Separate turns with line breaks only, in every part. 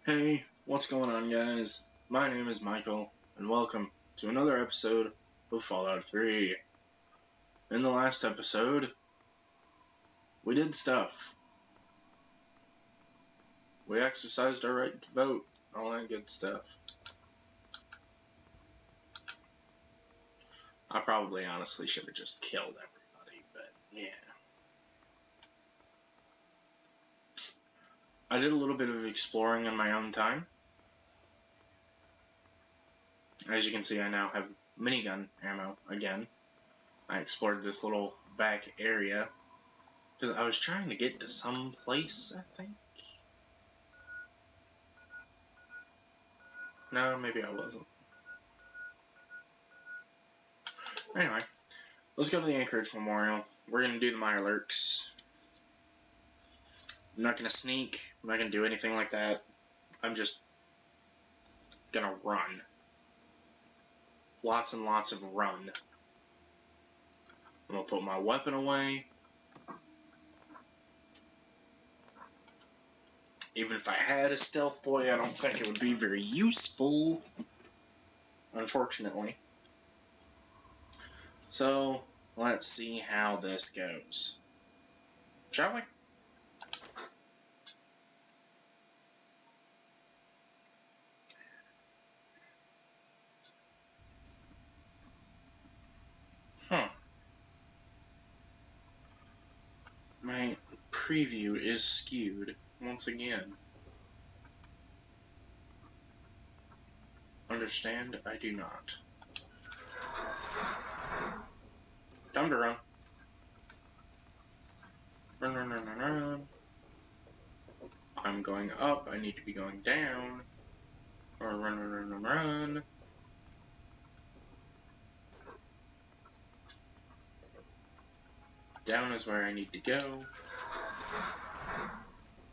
Hey, what's going on, guys? My name is Michael, and welcome to another episode of Fallout 3. In the last episode, we did stuff. We exercised our right to vote, all that good stuff. I probably honestly should have just killed everybody, but yeah. I did a little bit of exploring in my own time. As you can see, I now have minigun ammo again. I explored this little back area because I was trying to get to some place, I think. No, maybe I wasn't. Anyway, let's go to the Anchorage Memorial. We're going to do the Mirelurks. I'm not going to sneak. I'm not going to do anything like that. I'm just going to run. Lots and lots of run. I'm going to put my weapon away. Even if I had a stealth boy, I don't think it would be very useful. Unfortunately. So, let's see how this goes. Shall we? My preview is skewed once again. Understand? I do not. Time to run. Run, run, run, run, run. I'm going up. I need to be going down. Or run, run, run, run, run. Down is where I need to go.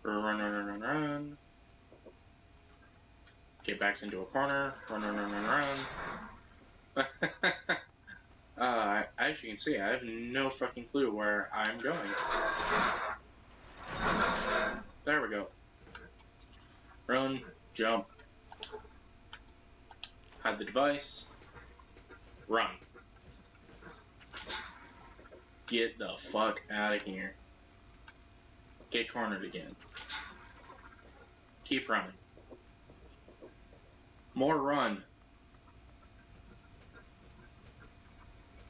Run, run, run, run, run. Get back into a corner. Run, run, run, run, run. As you can see, I have no fucking clue where I'm going. There we go. Run, jump. Hide the device. Run. Get the fuck out of here. Get cornered again. Keep running. More run.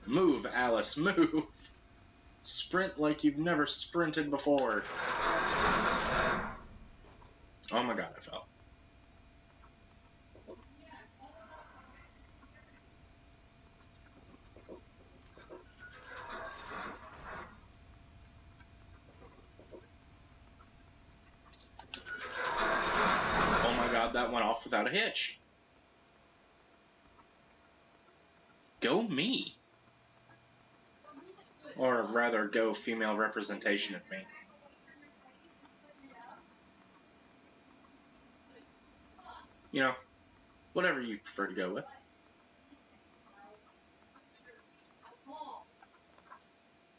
Move, Alice, move. Sprint like you've never sprinted before. Oh my god, I fell. Oh my god, that went off without a hitch. Go me. Or rather, go female representation of me. You know, whatever you prefer to go with.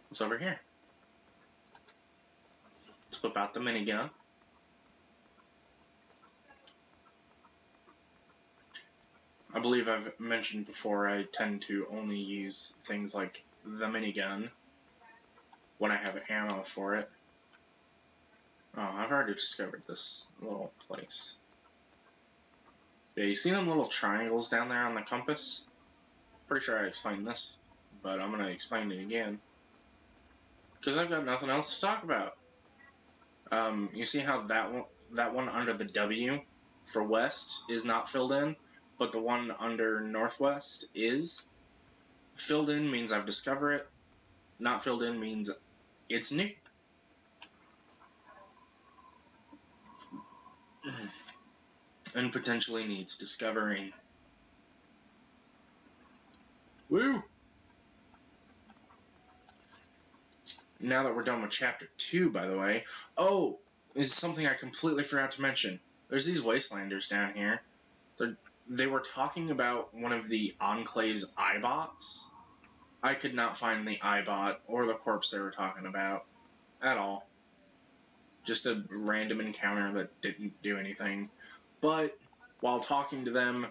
What's over here? Let's whip out the minigun. I believe I've mentioned before I tend to only use things like the minigun when I have ammo for it. Oh, I've already discovered this little place. Yeah, you see them little triangles down there on the compass? Pretty sure I explained this, but I'm going to explain it again. Because I've got nothing else to talk about. You see how that one under the W for west is not filled in, but the one under northwest is? Filled in means I've discovered it. Not filled in means it's new. And potentially needs discovering. Woo! Now that we're done with Chapter 2, by the way. Oh! This is something I completely forgot to mention. There's these Wastelanders down here. They were talking about one of the Enclave's iBots. I could not find the iBot or the corpse they were talking about. At all. Just a random encounter that didn't do anything. But while talking to them,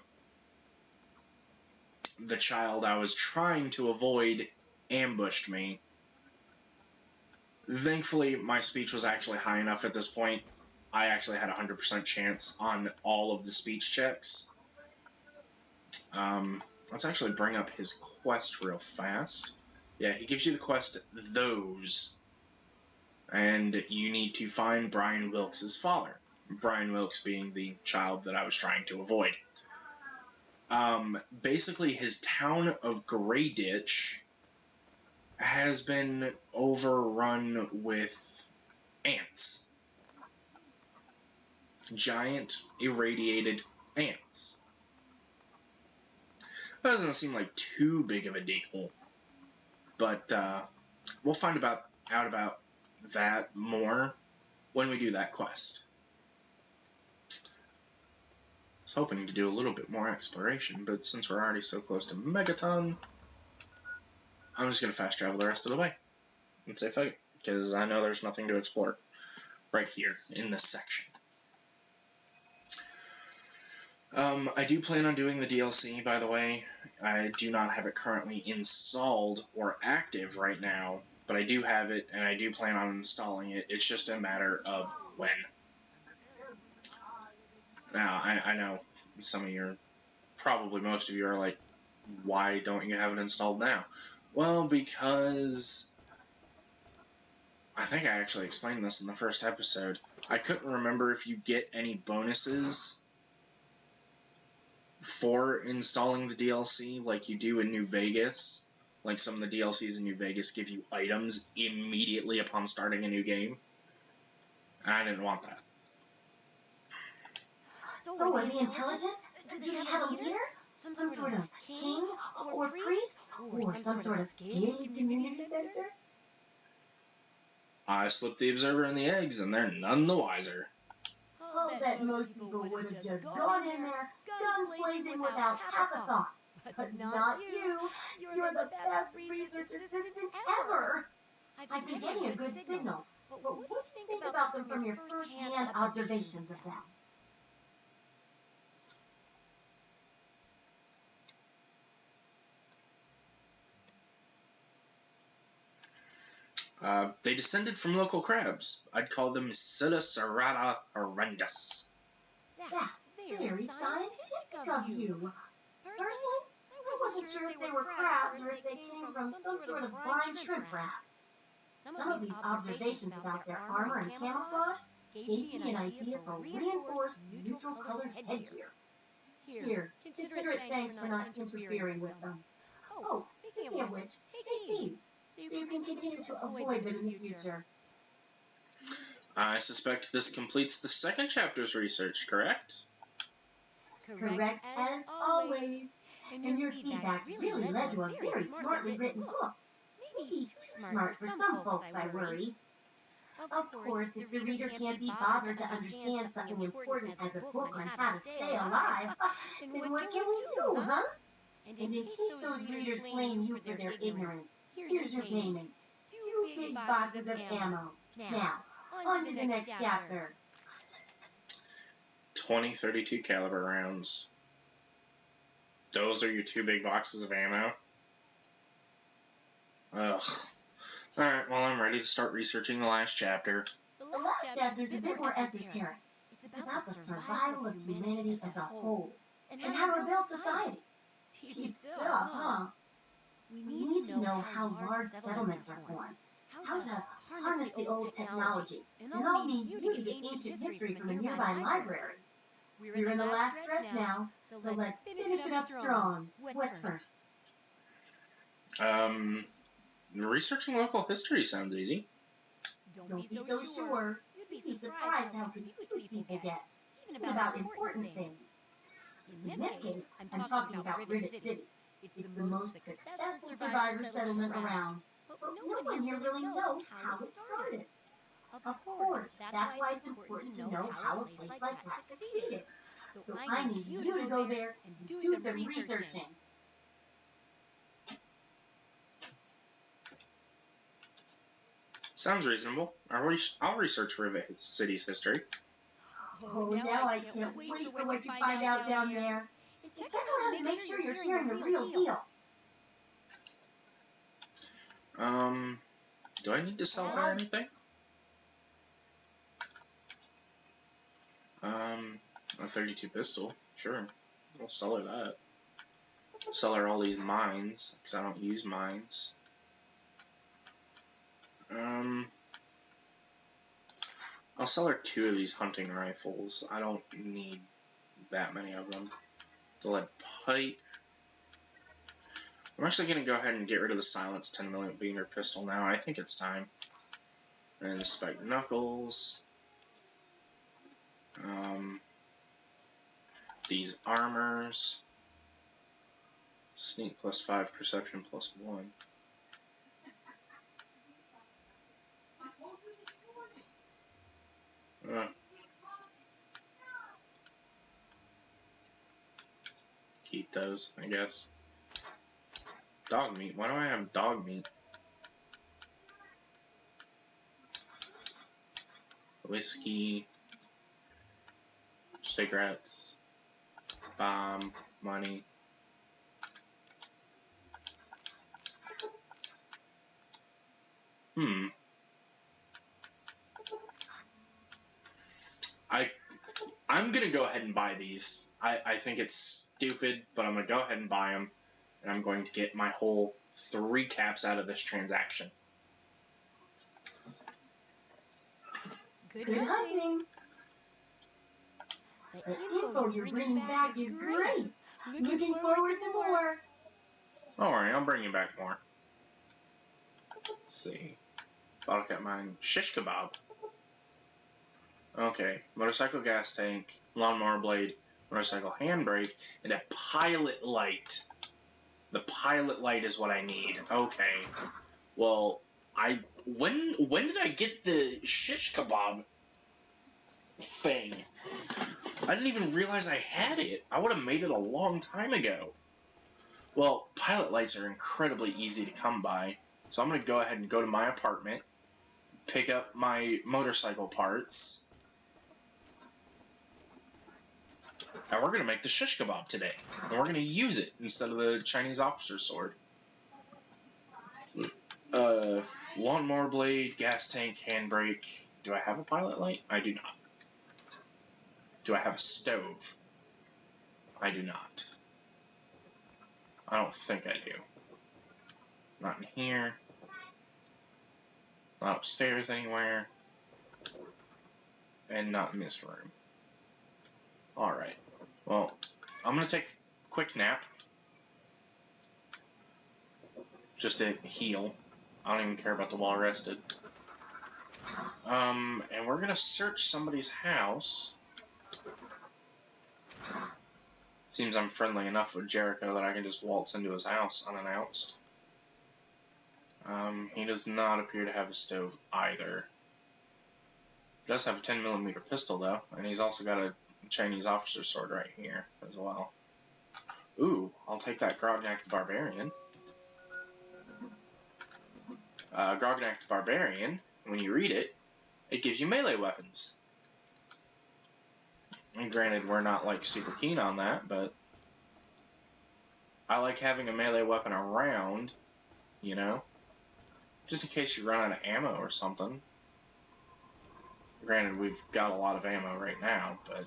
the child I was trying to avoid ambushed me. Thankfully, my speech was actually high enough at this point. I actually had a 100% chance on all of the speech checks. Let's actually bring up his quest real fast. Yeah, he gives you the quest, Those. And you need to find Brian Wilkes' father. Brian Wilkes being the child that I was trying to avoid. Basically, his town of Grey Ditch has been overrun with ants. Giant, irradiated ants. That doesn't seem like too big of a deal, but we'll find out about that more when we do that quest. I was hoping to do a little bit more exploration, but since we're already so close to Megaton, I'm just going to fast travel the rest of the way and say fuck it, because I know there's nothing to explore right here in this section. I do plan on doing the DLC, by the way. I do not have it currently installed or active right now, but I do have it, and I do plan on installing it. It's just a matter of when. Now, I know some of you, probably most of you, are like, why don't you have it installed now? Well, because I think I actually explained this in the first episode. I couldn't remember if you get any bonuses for installing the DLC like you do in New Vegas. Like some of the DLCs in New Vegas give you items immediately upon starting a new game. And I didn't want that.
So are they intelligent? Do they have a leader? Some sort of king or priest? Or some sort of scaly community center?
I slipped the observer in the eggs and they're none the wiser.
I'll bet most people would have just gone in there, guns blazing without half a thought. But not you. You're the best research assistant ever. I've been getting a good signal. But what do you think about them from your first-hand observations of them?
They descended from local crabs. I'd call them Silacerata horrendous.
That's very scientific of you. Personally, I wasn't sure if they were crabs or if they came from some sort of blind shrimp wrap. Some of these observations about their armor and camouflage gave me an idea for reinforced, neutral-colored headgear. Here, consider it thanks for not interfering with them. Oh, speaking of which, take these, so you can continue to avoid them in the future.
I suspect this completes the second chapter's research, correct?
Correct as always. And your feedback's really led to a very smartly written book. Maybe too smart for some folks, I worry. Of course, if the reader can't be bothered to understand something important as a book on how to stay alive, then what can we do, huh? And in case those readers blame you for their ignorance, here's your payment. 2 big boxes of ammo. Now, on to the next chapter.
20 .32 caliber rounds. Those are your 2 big boxes of ammo? Ugh. Alright, well, I'm ready to start researching the last chapter.
The last chapter's a bit more esoteric. It's about the survival of humanity as a whole, and how to rebuild society. Deep stuff, huh? We need to know how large settlements are formed, how to harness the old technology, and I'll need you to get ancient history from a nearby library. We're in the last stretch now, so let's finish it up strong. What's first?
Researching local history sounds easy.
Don't be so sure. You'd be surprised how confused people get, even about important things. In this case, I'm talking about Rivet City. It's the most successful survivor settlement around, but no one here really knows how it started. Of course, that's why it's important to know how a place like that succeeded. So I need you to go there and do some researching.
Sounds reasonable. I'll research Rivet City's history.
Oh, now I can't wait for what you find out down there. And check around to make sure you're hearing the real deal.
Do I need to sell her anything? A 32 pistol, sure. I'll sell her that. Sell her all these mines, because I don't use mines. I'll sell her 2 of these hunting rifles. I don't need that many of them. The lead pipe. I'm actually going to go ahead and get rid of the silenced 10mm pistol now. I think it's time. And the spiked knuckles. These armors. Sneak +5, perception +1. Keep those, I guess. Dog meat. Why do I have dog meat? Whiskey. Cigarettes. Bomb. Money. I'm gonna go ahead and buy these. I think it's stupid, but I'm gonna go ahead and buy them, and I'm going to get my whole 3 caps out of this transaction.
Good hunting. The info you're bringing back is great. Looking forward to more.
Don't worry, I'll bring you back more. Let's see. Bottle cap mine. Shiskebab. Okay. Motorcycle gas tank, lawnmower blade, motorcycle handbrake, and a pilot light. The pilot light is what I need. Okay. Well, when did I get the shish kebab thing? I didn't even realize I had it. I would have made it a long time ago. Well, pilot lights are incredibly easy to come by, so I'm going to go ahead and go to my apartment, pick up my motorcycle parts, and we're going to make the shish kebab today. And we're going to use it instead of the Chinese officer's sword. Lawnmower blade, gas tank, handbrake. Do I have a pilot light? I do not. Do I have a stove? I do not. I don't think I do. Not in here. Not upstairs anywhere. And not in this room. Alright. Well, I'm going to take a quick nap. Just to heal. I don't even care about the wall rested. And we're going to search somebody's house. Seems I'm friendly enough with Jericho that I can just waltz into his house unannounced. He does not appear to have a stove either. He does have a 10mm pistol though, and he's also got a Chinese officer's sword right here as well. Ooh, I'll take that Grognak the Barbarian. Grognak the Barbarian, when you read it, it gives you melee weapons. And granted, we're not like super keen on that, but I like having a melee weapon around, you know, just in case you run out of ammo or something. Granted, we've got a lot of ammo right now, but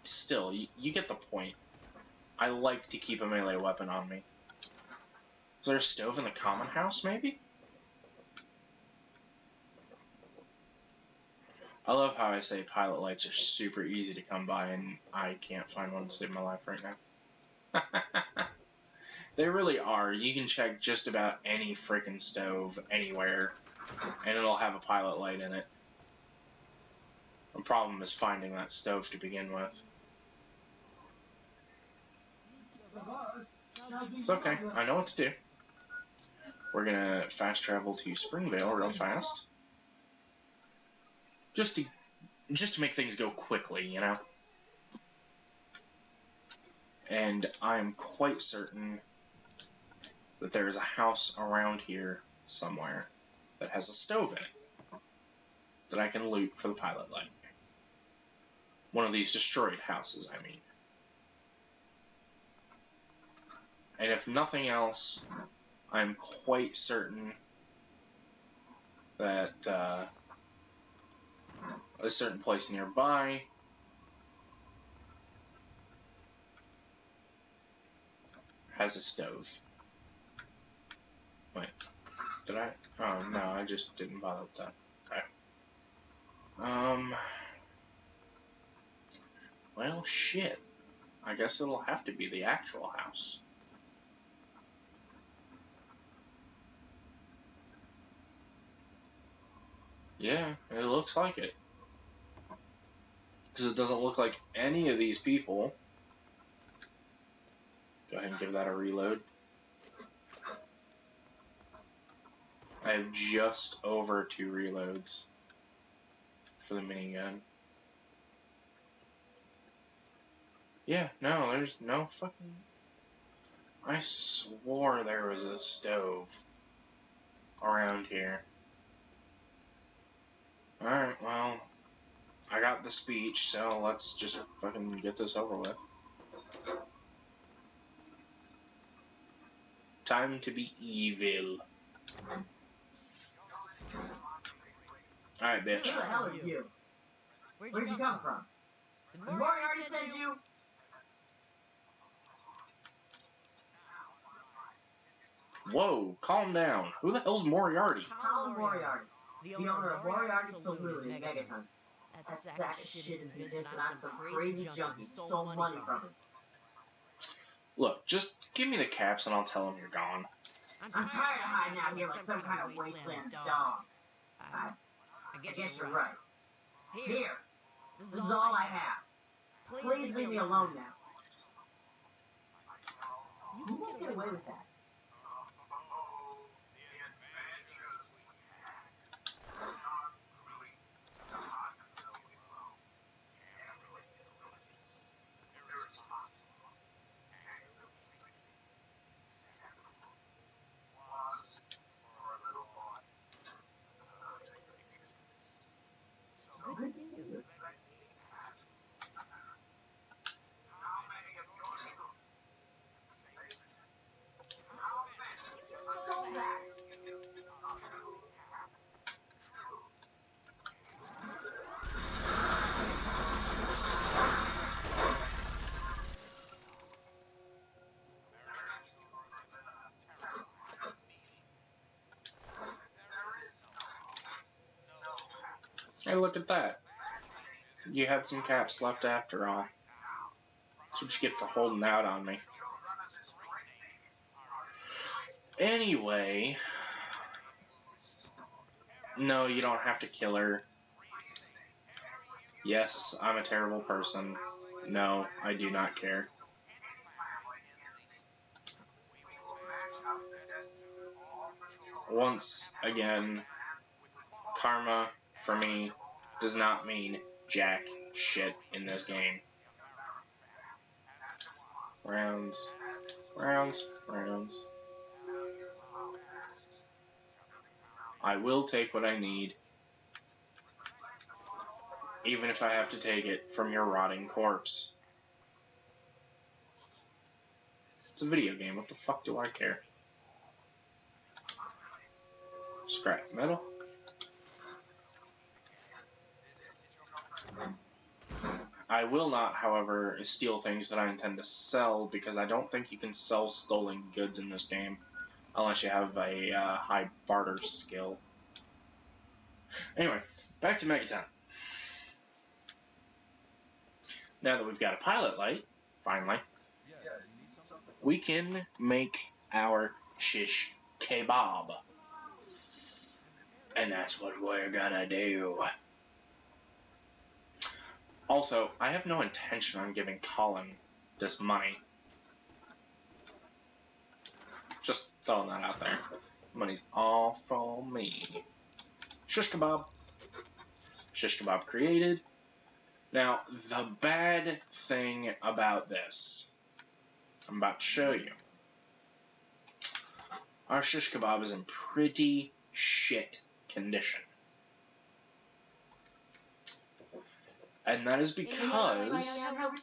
still, you get the point. I like to keep a melee weapon on me. Is there a stove in the common house, maybe? I love how I say pilot lights are super easy to come by, and I can't find one to save my life right now. They really are. You can check just about any frickin' stove anywhere, and it'll have a pilot light in it. The problem is finding that stove to begin with. It's okay. I know what to do. We're gonna fast travel to Springvale real fast. Just to make things go quickly, you know? And I'm quite certain that there is a house around here somewhere that has a stove in it that I can loot for the pilot light. One of these destroyed houses, I mean. And if nothing else, I'm quite certain that a certain place nearby has a stove. Wait, did I? Oh, no, I just didn't bother with that. Okay. Well, shit. I guess it'll have to be the actual house. Yeah, it looks like it. Because it doesn't look like any of these people. Go ahead and give that a reload. I have just over 2 reloads for the minigun. Yeah, no, there's no fucking... I swore there was a stove around here. Alright, well, I got the speech, so let's just fucking get this over with. Time to be evil. Alright, bitch.
Who the hell are you? Where'd you come from? Did Moriarty send you?
Whoa, calm down. Who the hell's Moriarty?
Colin Moriarty, the owner of Moriarty Saloon in Megaton. That sack of shit is convinced that I'm some crazy junkie who stole money from him.
Look, just give me the caps and I'll tell him you're gone.
I'm tired of hiding out here like some kind of wasteland dog. I guess you're right. Here, this is all I have. Please leave me alone now. You won't get away with that. Good to see you. Stole that.
Hey, look at that. You had some caps left after all. That's what you get for holding out on me. Anyway... No, you don't have to kill her. Yes, I'm a terrible person. No, I do not care. Once again, karma, for me, does not mean jack shit in this game. Rounds, rounds, rounds. I will take what I need, even if I have to take it from your rotting corpse. It's a video game, what the fuck do I care? Scrap metal. I will not, however, steal things that I intend to sell, because I don't think you can sell stolen goods in this game, unless you have a high barter skill. Anyway, back to Megaton. Now that we've got a pilot light, finally, we can make our shish kebab. And that's what we're gonna do. Also, I have no intention on giving Colin this money. Just throwing that out there. Money's all for me. Shish kebab. Shish kebab created. Now, the bad thing about this, I'm about to show you. Our shish kebab is in pretty shit condition. And that is
And you know how I
because...
found out?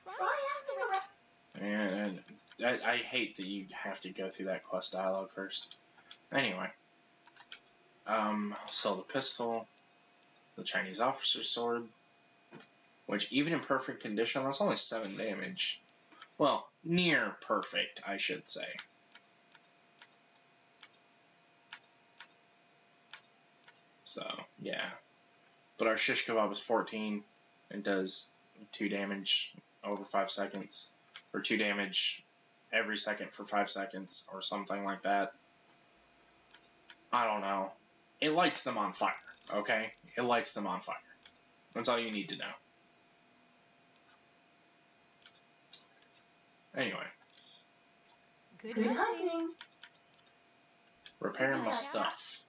Try asking around.
And I hate that you have to go through that quest dialogue first. Anyway. Sell the pistol. The Chinese officer's sword. Which, even in perfect condition, that's only 7 damage. Well, near perfect, I should say. So, yeah. But our Shiskebab is 14 and does 2 damage over 5 seconds. Or 2 damage every second for 5 seconds, or something like that. I don't know. It lights them on fire, okay? It lights them on fire. That's all you need to know. Anyway.
Good hunting.
Repair my
Goodbye.
stuff.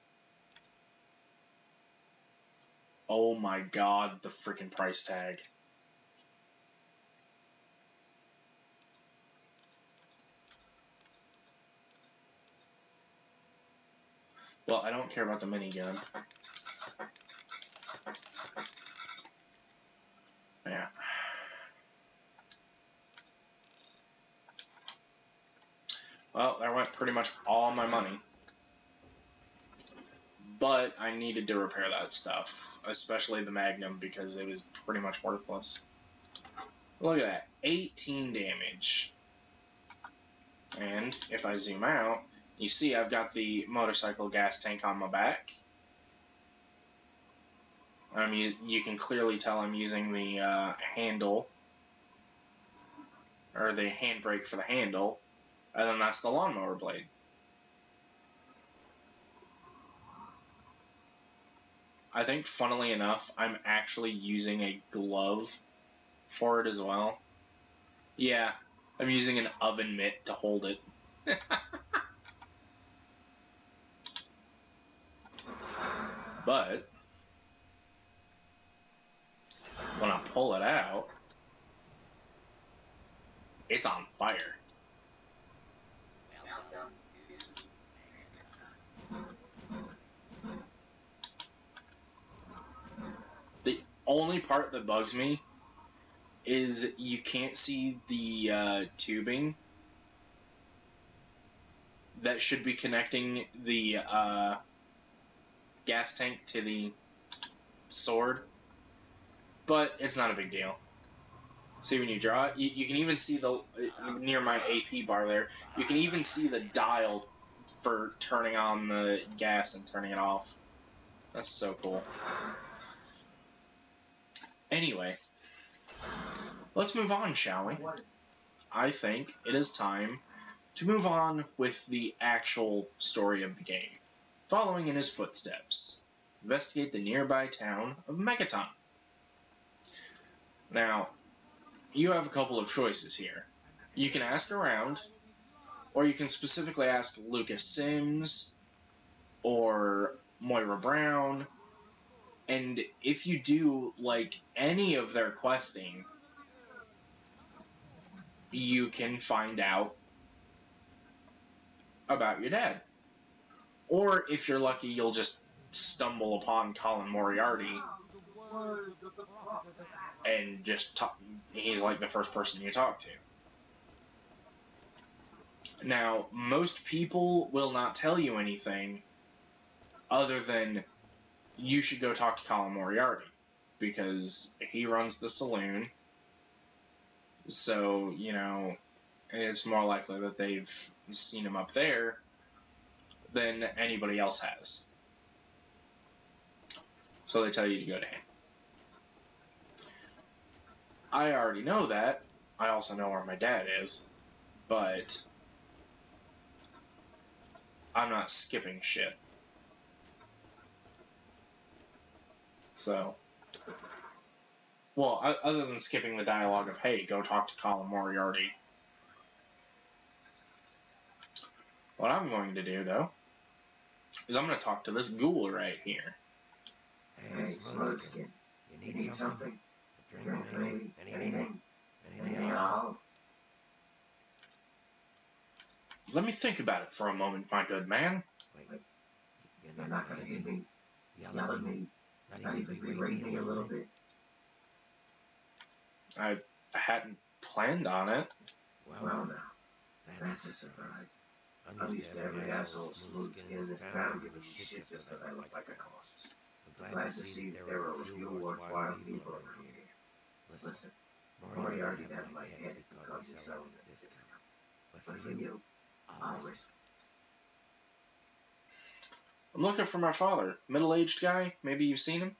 Oh my god, the freaking price tag. Well, I don't care about the minigun. Yeah. Well, there went pretty much all my money. But I needed to repair that stuff, especially the Magnum, because it was pretty much worthless. Look at that, 18 damage. And if I zoom out, you see I've got the motorcycle gas tank on my back. You can clearly tell I'm using the handle, or the handbrake for the handle, and then that's the lawnmower blade. I think, funnily enough, I'm actually using a glove for it as well. Yeah, I'm using an oven mitt to hold it. But when I pull it out, it's on fire. The only part that bugs me is you can't see the tubing that should be connecting the gas tank to the sword, but it's not a big deal. See, when you draw it, you can even see the near my AP bar there, you can even see the dial for turning on the gas and turning it off. That's so cool. Anyway, let's move on, shall we? I think it is time to move on with the actual story of the game. Following in his footsteps, investigate the nearby town of Megaton. Now, you have a couple of choices here. You can ask around, or you can specifically ask Lucas Sims, or Moira Brown, and if you do, like, any of their questing, you can find out about your dad. Or, if you're lucky, you'll just stumble upon Colin Moriarty and just talk. He's like the first person you talk to. Now, most people will not tell you anything other than you should go talk to Colin Moriarty, because he runs the saloon. So, it's more likely that they've seen him up there than anybody else has. So they tell you to go to him. I already know that. I also know where my dad is. But I'm not skipping shit. So, well, other than skipping the dialogue of, hey, go talk to Colin Moriarty. What I'm going to do, though, is I'm going to talk to this ghoul right here.
Hey, Smokeskin, you need something? A drink, maybe? Anything? Anything at all?
Let me think about it for a moment, my good man.
Wait, you're not gonna hit me, yell at me, not even berate me a little bit?
I hadn't planned on it.
Well, now, that's a surprise. I'm used to every asshole smooth skin in this town giving me shit just because I look like a corpse. I'm glad to see that there are a few worthwhile people around here. Listen, Moriarty would have my head if he caught me selling at a discount. But for you, I'll risk it.
I'm looking for my father. Middle-aged guy? Maybe you've seen him?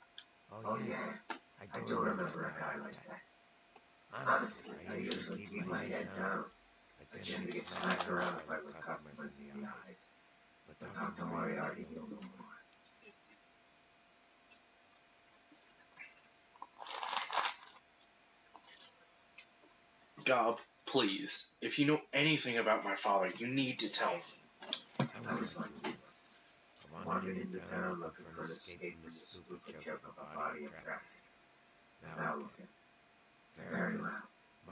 Oh yeah, I do remember a guy like that. Honestly, I usually keep my head down. I tend to get smacked around if I look customers in the eyes. But talk to Moriarty, you'll know more.
Gob, please. If you know anything about my father, you need to tell me.
I was like you. I wandered into town looking for an escape from this stupid joke of a body of trafficking. Now look at it. Very well.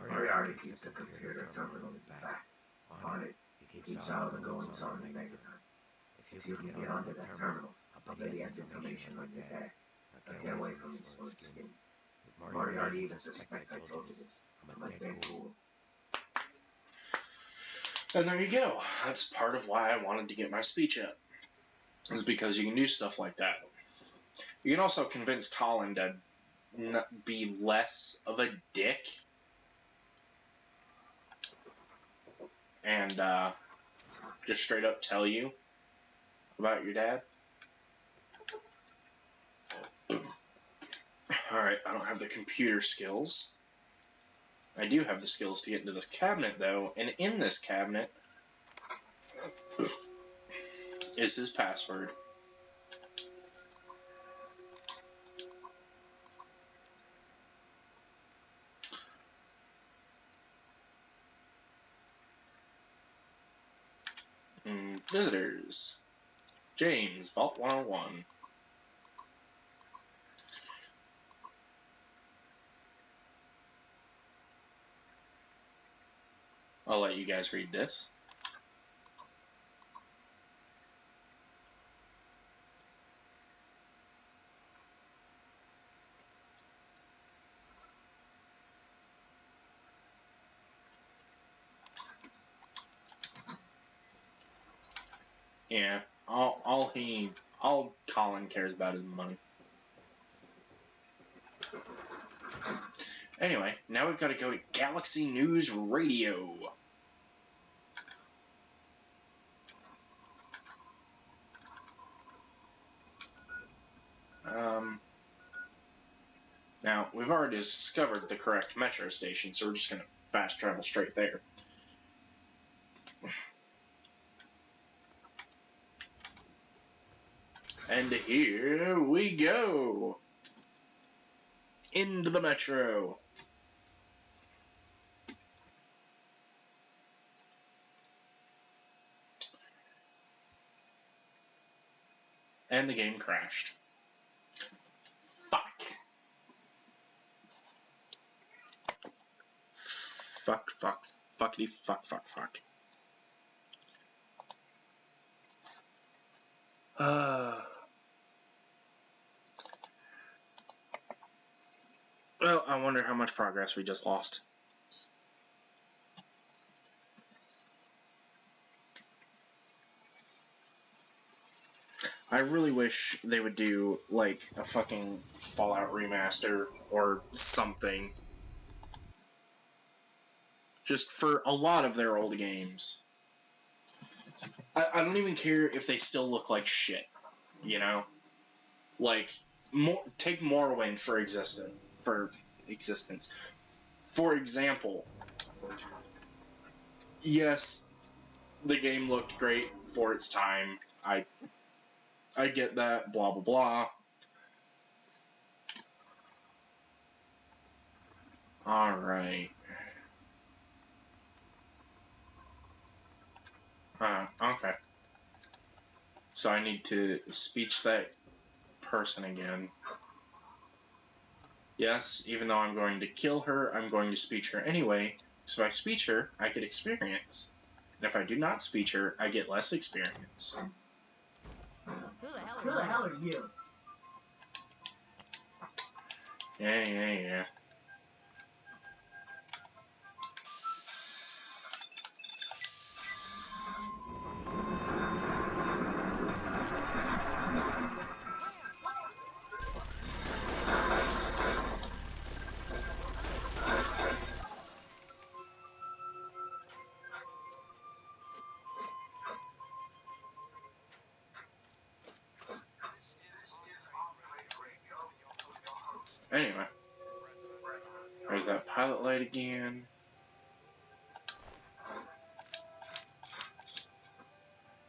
Moriarty keeps the computer terminal in the back. On it, he keeps all the goings on in Megaton. If you can get onto that terminal, I'll bet he has information on your dad. Now get away from me, Smooth Skin. If Moriarty even suspects I told you this, I'm a dead fool.
And there you go. That's part of why I wanted to get my speech up. Is because you can do stuff like that. You can also convince Colin to be less of a dick. And just straight up tell you about your dad. Alright, I don't have the computer skills. I do have the skills to get into this cabinet, though, and in this cabinet is his password. Visitors. James, Vault 101. I'll let you guys read this. Yeah, all Colin cares about is money. Anyway, now we've got to go to Galaxy News Radio. Now, we've already discovered the correct metro station, so we're just going to fast travel straight there. And here we go! Into the metro! And the game crashed. Fuck. Fuck, fuck, fuckity, fuck, fuck, fuck. Well, I wonder how much progress we just lost. I really wish they would do, like, a fucking Fallout remaster or something. Just for a lot of their old games. I don't even care if they still look like shit, you know? Like, take Morrowind for existence. For example, yes, the game looked great for its time. I get that, blah, blah, blah. Alright. Okay. So I need to speech that person again. Yes, even though I'm going to kill her, I'm going to speech her anyway. So if I speech her, I get experience. If I do not speech her, I get less experience.
Who the hell
Who the hell
are you?
are you?
Yeah. Anyway. There's that pilot light again.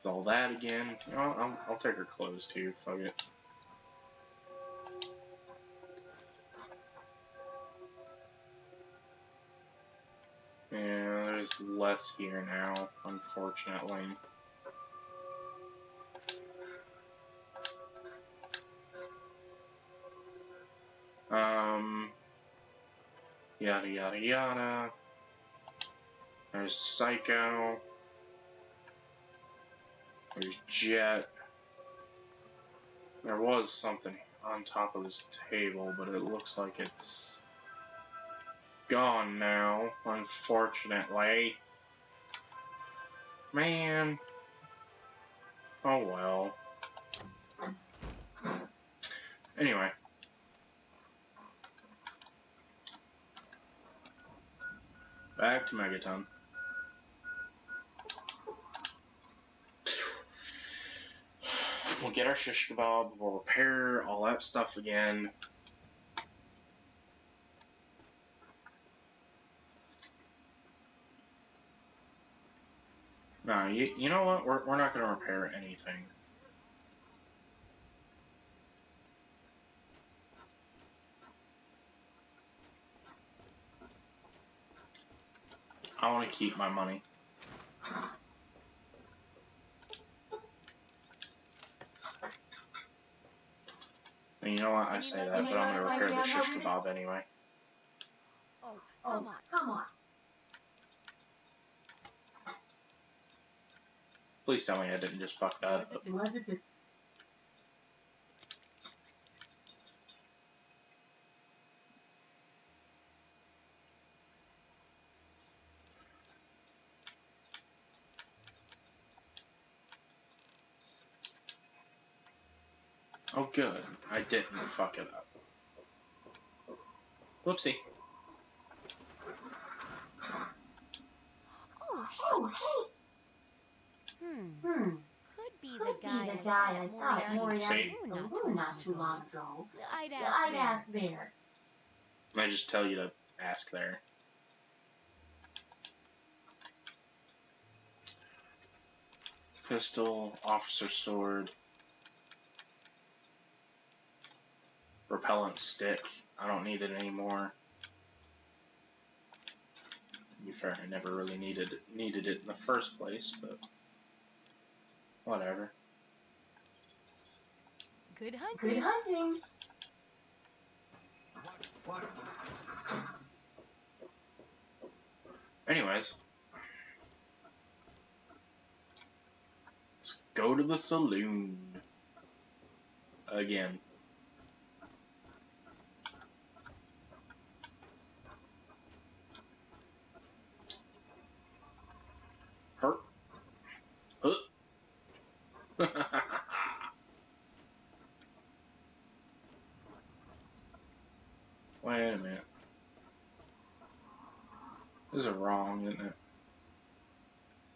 There's all that again. You know, I'll take her clothes too. Fuck it. Yeah, there's less here now, unfortunately. Yada yada yada. There's Psycho. There's Jet. There was something on top of this table, but it looks like it's gone now, unfortunately. Man. Oh well. Anyway. Back to Megaton. We'll get our Shiskebab, we'll repair all that stuff again. Nah, you know what? We're not going to repair anything. I want to keep my money. And you know what? I say that, but I'm going to repair the Shiskebab anyway.
Oh, come on.
Please tell me I didn't just fuck that up. Oh, good. I didn't fuck it up. Whoopsie.
Oh, hey.
Could be the guy
I
I
saw
saw
at
at Moriarty's
Moriarty's
saloon
not too long ago.
I'd
I'd
ask
ask there.
I just tell you to ask there. Pistol, officer sword, repellent stick. I don't need it anymore. To be fair, I never really needed it in the first place, but whatever.
Good hunting.
Good
hunting.
Anyways, let's go to the saloon again. Hurt. Wait a minute. This is wrong, isn't it?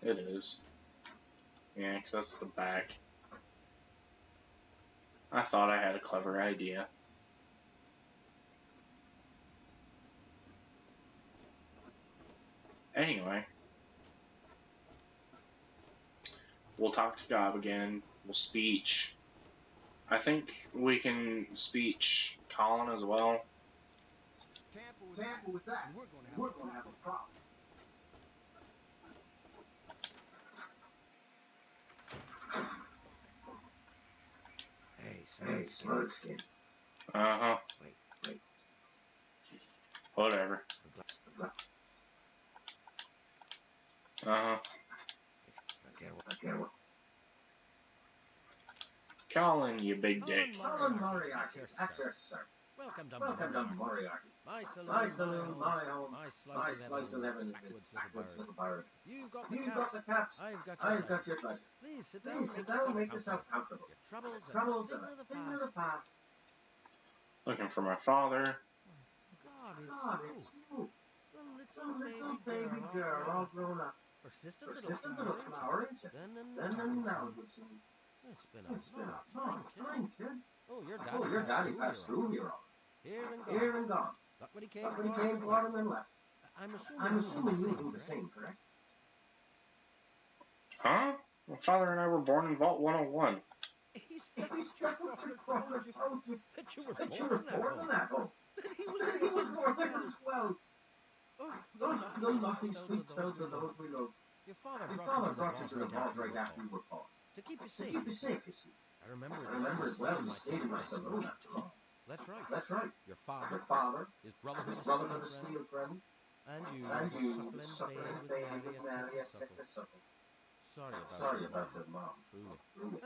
It is. Yeah, because that's the back. I thought I had a clever idea. Anyway. We'll talk to Gob again. We'll speech. I think we can speech Colin as well.
Tamper with that, we're gonna have a problem.
Hey,
Smoke-skin.
Uh-huh.
Wait.
Whatever. Uh-huh. Colin, you big dick.
Colin Moriarty, that's us, sir. Welcome to Moriarty. My saloon, my home, my slice of heaven is this backwoods little bird. If you've got the caps, I've got your pleasure. Please sit down, make yourself comfortable. Your troubles are a thing of the past.
Looking for my father.
God, it's you. The little baby girl all grown up. Persistent little flower, ain't you? Then and now, it would seem. It's been a long time, kid. Oh, your daddy passed through here all right. Here and gone. Got what he came for and then left. I'm assuming you do the same, correct?
Huh? My father and I were born in Vault 101.
Is that what your father told you? That you were born in that hole? That he was born there as well? Oh, the lucky sweet told to those we love. Your father brought you to the vault right after you were born. To keep you safe, you see. I remember it well. He stayed in my saloon after all. That's right. Your father, his brotherhood of steel friend, and you, the suckling babe with Mary at the supper. Sorry about your mom. Truly.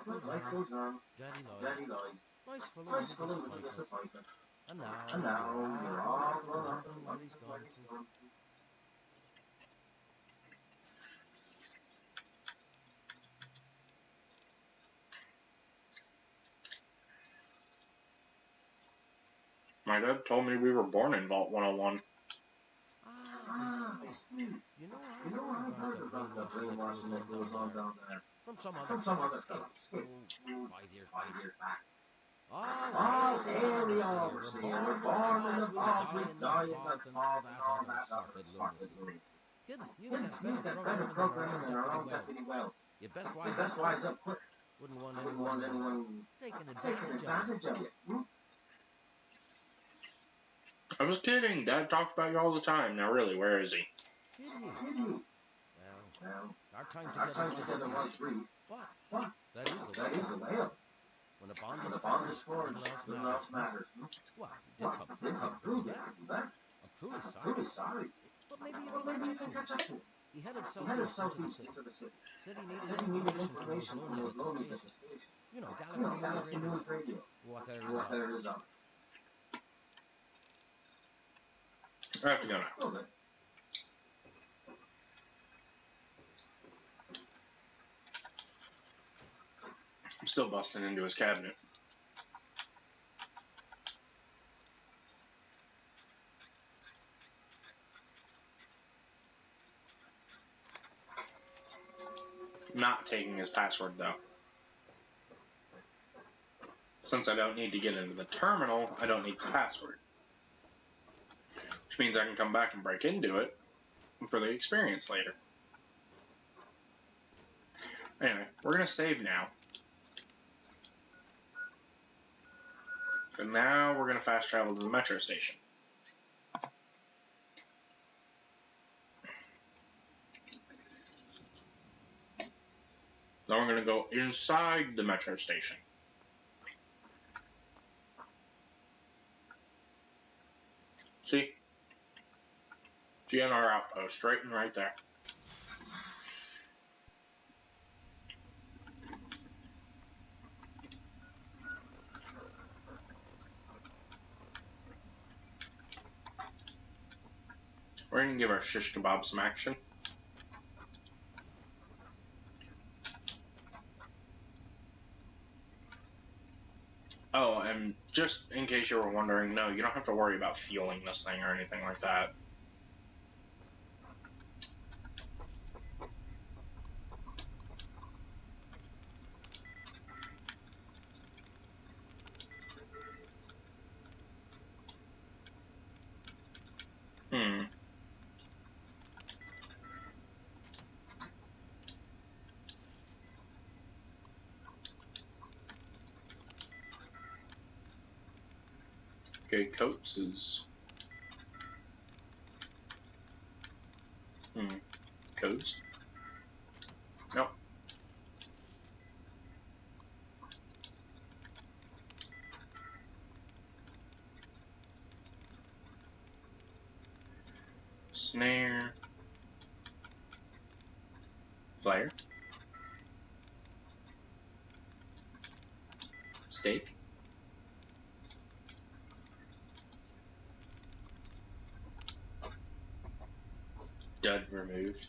But life goes on. Daddy lied. Life's full of disappointments. And now you're all grown up and wondering where he's gone to.
My dad told me we were born in Vault 101.
I see. You know, I heard about the brainwashing that goes on down there. From some other fellow escape. 5 years back. All hail the overseer. We're born in the vault, we die in the vault, and all that other assorted lunacy. Kid, you get better programming than our own deputy well. You'd best wise up quick. Wouldn't want anyone taking advantage of you.
I was kidding. Dad talks about you all the time. Now, really, where is he?
Did he? Well, our time together was brief. But that is the way up. When a bond is forged, little else matters. Well, he did come through here, but he left. I'm truly sorry. But maybe you can catch up to him. He headed southeast into the city. Said he needed information from those loanies at the station. You know, Galaxy News Radio. What there is of it.
I have to go now.
Okay.
I'm still busting into his cabinet. Not taking his password, though. Since I don't need to get into the terminal, I don't need the password. Which means I can come back and break into it for the experience later. Anyway, we're going to save now. And now we're going to fast travel to the metro station. Then we're going to go inside the metro station. See? GNR outpost, right there. We're going to give our Shiskebab some action. Oh, and just in case you were wondering, no, you don't have to worry about fueling this thing or anything like that. Okay, Coates is... Codes? Nope. Snare. Flare. Steak? Dud removed.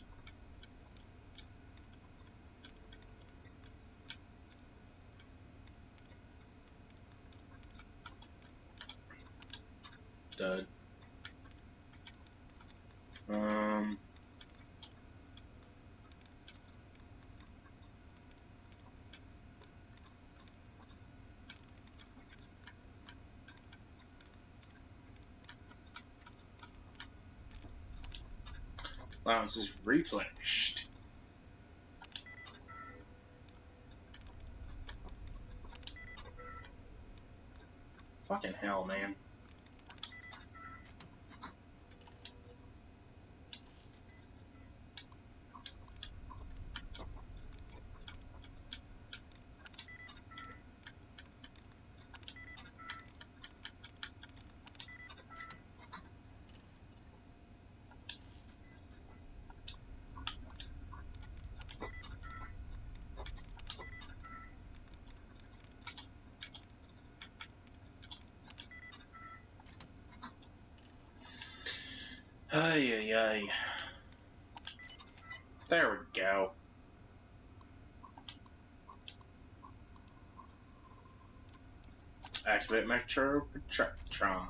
Dud. Allowance is replenished. Fucking hell, man. Ay, ay, ay. There we go. Activate Metro Protectron.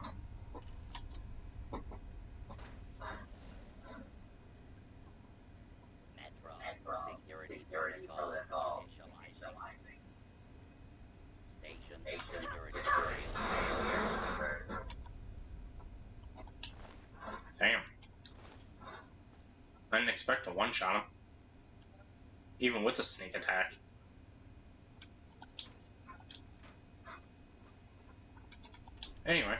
Metro security protocol initializing. Station security failed.
Damn. I didn't expect to one-shot him. Even with a sneak attack. Anyway.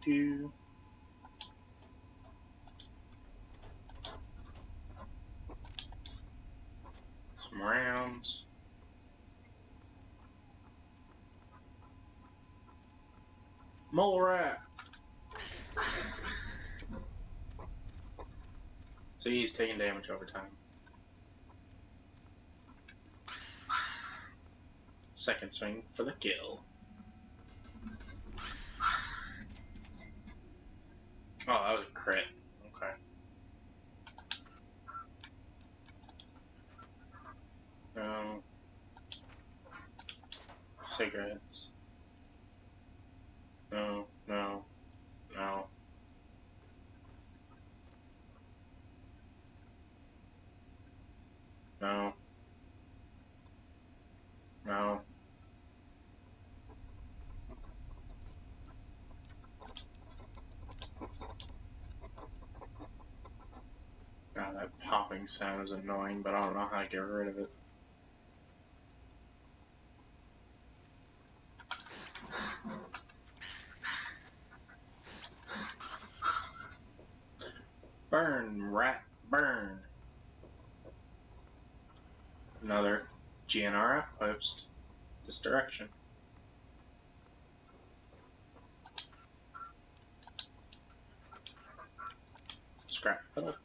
Do. Some rounds. Mole rat. See, he's taking damage over time. Second swing for the kill. Oh, that was a crit. Okay. No. Cigarettes. No, no, no. No. No. God, that popping sound is annoying, but I don't know how to get rid of it. Burn, rat, burn. Another GNR outpost. This direction. Scrap metal.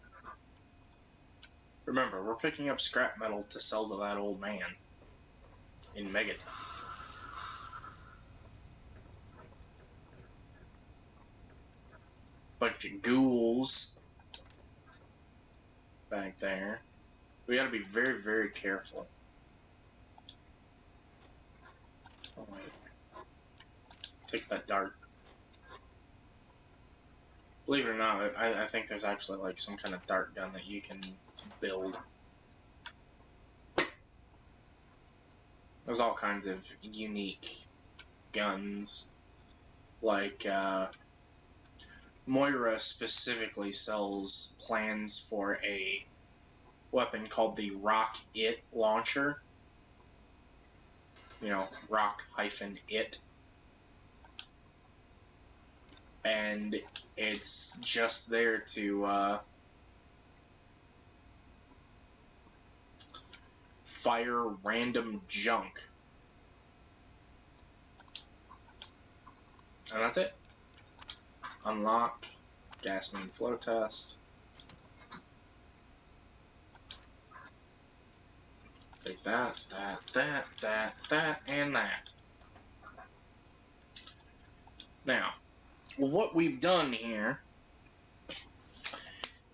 Remember, we're picking up scrap metal to sell to that old man in Megaton. Bunch of ghouls back there. We gotta be very, very careful. Oh, wait. Take that dart. Believe it or not, I think there's actually like some kind of dart gun that you can build. There's all kinds of unique guns. Like, Moira specifically sells plans for a weapon called the Rock-It launcher. You know, rock-it. And it's just there to, fire random junk. And that's it. Unlock. Gas main flow test. Take that, and that. Now, what we've done here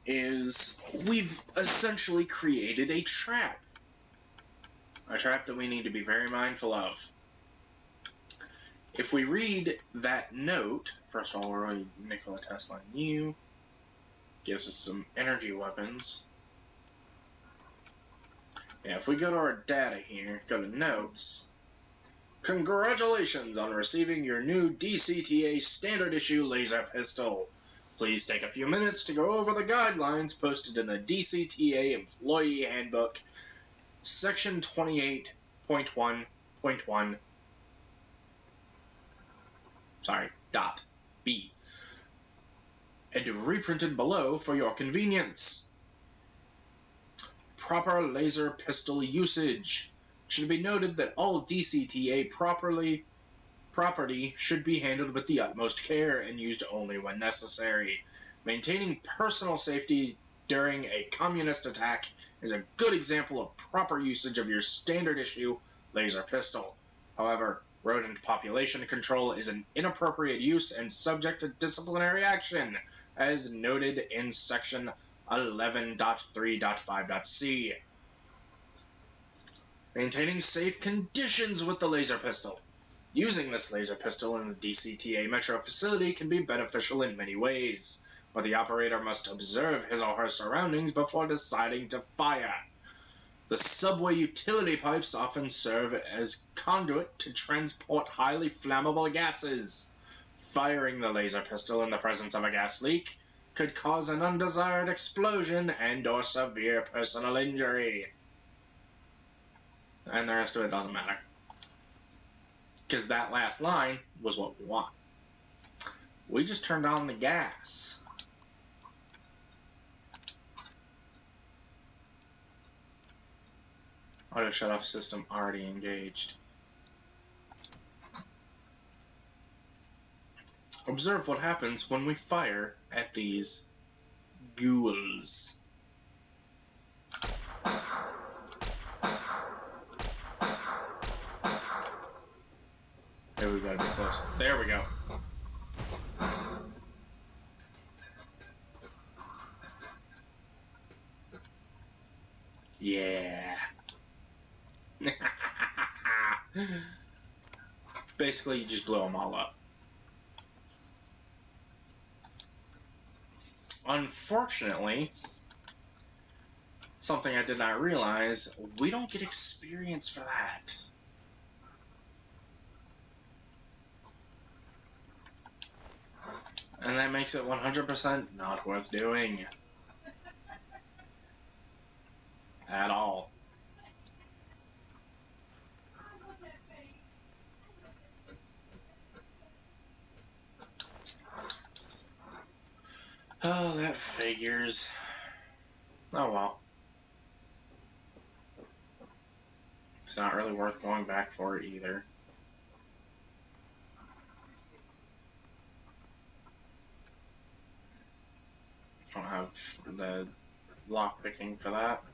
is we've essentially created a trap. A trap that we need to be very mindful of. If we read that note, first of all, we're running Nikola Tesla and you. Gives us some energy weapons. Yeah, if we go to our data here, go to notes. Congratulations on receiving your new DCTA standard issue laser pistol. Please take a few minutes to go over the guidelines posted in the DCTA Employee Handbook, Section 28.1.1. Dot B. And reprinted below for your convenience. Proper laser pistol usage. It should be noted that all DCTA property should be handled with the utmost care and used only when necessary. Maintaining personal safety during a communist attack is a good example of proper usage of your standard issue laser pistol. However, rodent population control is an inappropriate use and subject to disciplinary action, as noted in section 11.3.5.c. Maintaining safe conditions with the laser pistol. Using this laser pistol in the DCTA Metro facility can be beneficial in many ways, but the operator must observe his or her surroundings before deciding to fire. The subway utility pipes often serve as conduit to transport highly flammable gases. Firing the laser pistol in the presence of a gas leak could cause an undesired explosion and/or severe personal injury. And the rest of it doesn't matter. Because that last line was what we want. We just turned on the gas. Auto shut-off system already engaged. Observe what happens when we fire at these ghouls. There we gotta be close. There we go. Yeah. Basically, you just blow them all up. Unfortunately, something I did not realize, we don't get experience for that. And that makes it 100% not worth doing. At all. Oh, that figures. Oh well. It's not really worth going back for it either. Don't have the lockpicking for that.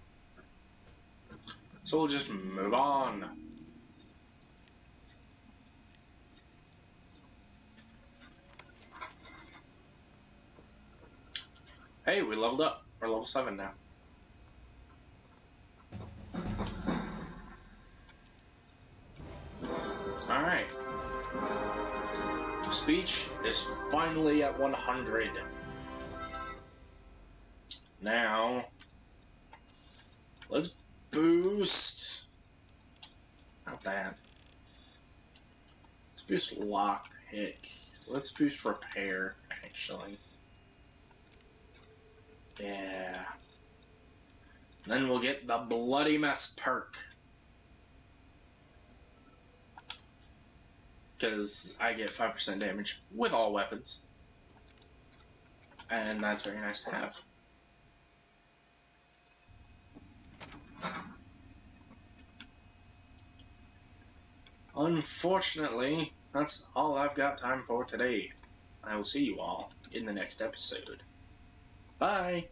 So we'll just move on. Hey, we leveled up. We're level 7 now. Alright. Speech is finally at 100. Now, let's boost. Not that. Let's boost lockpick. Let's boost repair, actually. Yeah. Then we'll get the Bloody Mess perk. Because I get 5% damage with all weapons. And that's very nice to have. Unfortunately, that's all I've got time for today. I will see you all in the next episode. Bye!